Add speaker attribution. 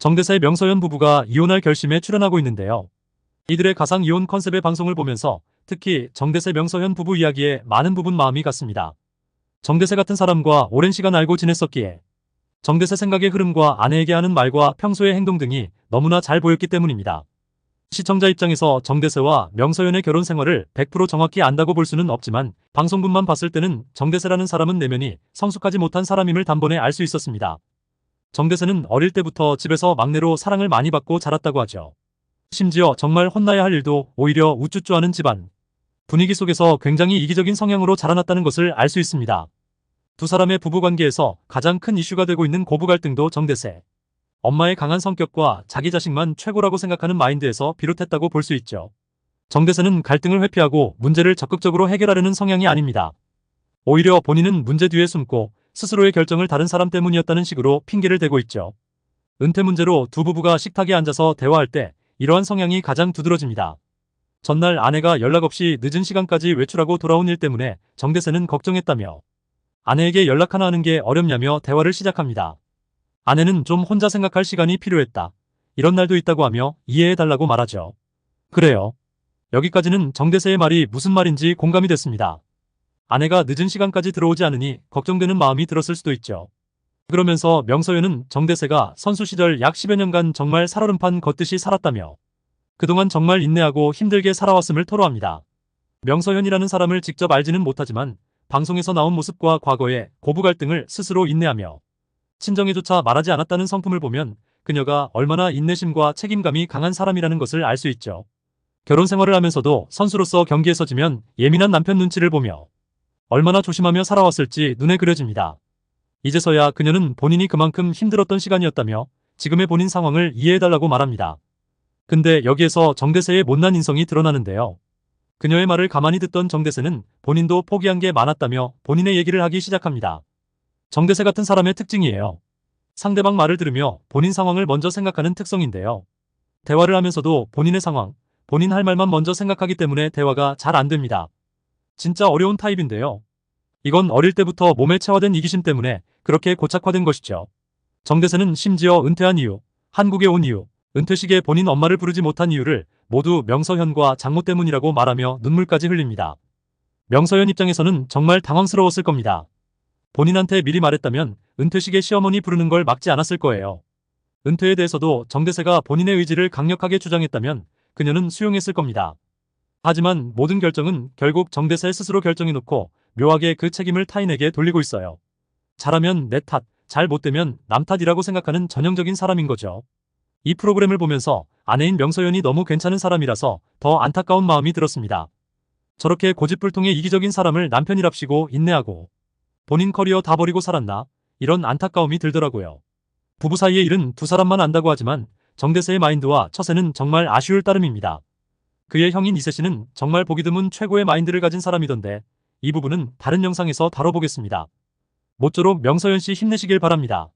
Speaker 1: 정대세 명서현 부부가 이혼할 결심에 출연하고 있는데요. 이들의 가상 이혼 컨셉의 방송을 보면서 특히 정대세 명서현 부부 이야기에 많은 부분 마음이 갔습니다. 정대세 같은 사람과 오랜 시간 알고 지냈었기에 정대세 생각의 흐름과 아내에게 하는 말과 평소의 행동 등이 너무나 잘 보였기 때문입니다. 시청자 입장에서 정대세와 명서현의 결혼 생활을 100% 정확히 안다고 볼 수는 없지만 방송분만 봤을 때는 정대세라는 사람은 내면이 성숙하지 못한 사람임을 단번에 알 수 있었습니다. 정대세는 어릴 때부터 집에서 막내로 사랑을 많이 받고 자랐다고 하죠. 심지어 정말 혼나야 할 일도 오히려 우쭈쭈하는 집안 분위기 속에서 굉장히 이기적인 성향으로 자라났다는 것을 알 수 있습니다. 두 사람의 부부관계에서 가장 큰 이슈가 되고 있는 고부 갈등도 정대세 엄마의 강한 성격과 자기 자식만 최고라고 생각하는 마인드에서 비롯했다고 볼 수 있죠. 정대세는 갈등을 회피하고 문제를 적극적으로 해결하려는 성향이 아닙니다. 오히려 본인은 문제 뒤에 숨고 스스로의 결정을 다른 사람 때문이었다는 식으로 핑계를 대고 있죠. 은퇴 문제로 두 부부가 식탁에 앉아서 대화할 때 이러한 성향이 가장 두드러집니다. 전날 아내가 연락 없이 늦은 시간까지 외출하고 돌아온 일 때문에 정대세는 걱정했다며 아내에게 연락 하나 하는 게 어렵냐며 대화를 시작합니다. 아내는 좀 혼자 생각할 시간이 필요했다. 이런 날도 있다고 하며 이해해달라고 말하죠. 그래요. 여기까지는 정대세의 말이 무슨 말인지 공감이 됐습니다. 아내가 늦은 시간까지 들어오지 않으니 걱정되는 마음이 들었을 수도 있죠. 그러면서 명서현은 정대세가 선수 시절 약 10여 년간 정말 살얼음판 걷듯이 살았다며 그동안 정말 인내하고 힘들게 살아왔음을 토로합니다. 명서현이라는 사람을 직접 알지는 못하지만 방송에서 나온 모습과 과거의 고부 갈등을 스스로 인내하며 친정에조차 말하지 않았다는 성품을 보면 그녀가 얼마나 인내심과 책임감이 강한 사람이라는 것을 알 수 있죠. 결혼 생활을 하면서도 선수로서 경기에서 지면 예민한 남편 눈치를 보며 얼마나 조심하며 살아왔을지 눈에 그려집니다. 이제서야 그녀는 본인이 그만큼 힘들었던 시간이었다며 지금의 본인 상황을 이해해달라고 말합니다. 근데 여기에서 정대세의 못난 인성이 드러나는데요. 그녀의 말을 가만히 듣던 정대세는 본인도 포기한 게 많았다며 본인의 얘기를 하기 시작합니다. 정대세 같은 사람의 특징이에요. 상대방 말을 들으며 본인 상황을 먼저 생각하는 특성인데요. 대화를 하면서도 본인의 상황, 본인 할 말만 먼저 생각하기 때문에 대화가 잘 안 됩니다. 진짜 어려운 타입인데요. 이건 어릴 때부터 몸에 체화된 이기심 때문에 그렇게 고착화된 것이죠. 정대세는 심지어 은퇴한 이유, 한국에 온 이유, 은퇴식에 본인 엄마를 부르지 못한 이유를 모두 명서현과 장모 때문이라고 말하며 눈물까지 흘립니다. 명서현 입장에서는 정말 당황스러웠을 겁니다. 본인한테 미리 말했다면 은퇴식에 시어머니 부르는 걸 막지 않았을 거예요. 은퇴에 대해서도 정대세가 본인의 의지를 강력하게 주장했다면 그녀는 수용했을 겁니다. 하지만 모든 결정은 결국 정대세 스스로 결정해놓고 묘하게 그 책임을 타인에게 돌리고 있어요. 잘하면 내 탓, 잘 못되면 남 탓이라고 생각하는 전형적인 사람인 거죠. 이 프로그램을 보면서 아내인 명서현이 너무 괜찮은 사람이라서 더 안타까운 마음이 들었습니다. 저렇게 고집불통의 이기적인 사람을 남편이랍시고 인내하고 본인 커리어 다 버리고 살았나? 이런 안타까움이 들더라고요. 부부 사이의 일은 두 사람만 안다고 하지만 정대세의 마인드와 처세는 정말 아쉬울 따름입니다. 그의 형인 이세씨는 정말 보기 드문 최고의 마인드를 가진 사람이던데 이 부분은 다른 영상에서 다뤄보겠습니다. 모쪼록 명서현 씨 힘내시길 바랍니다.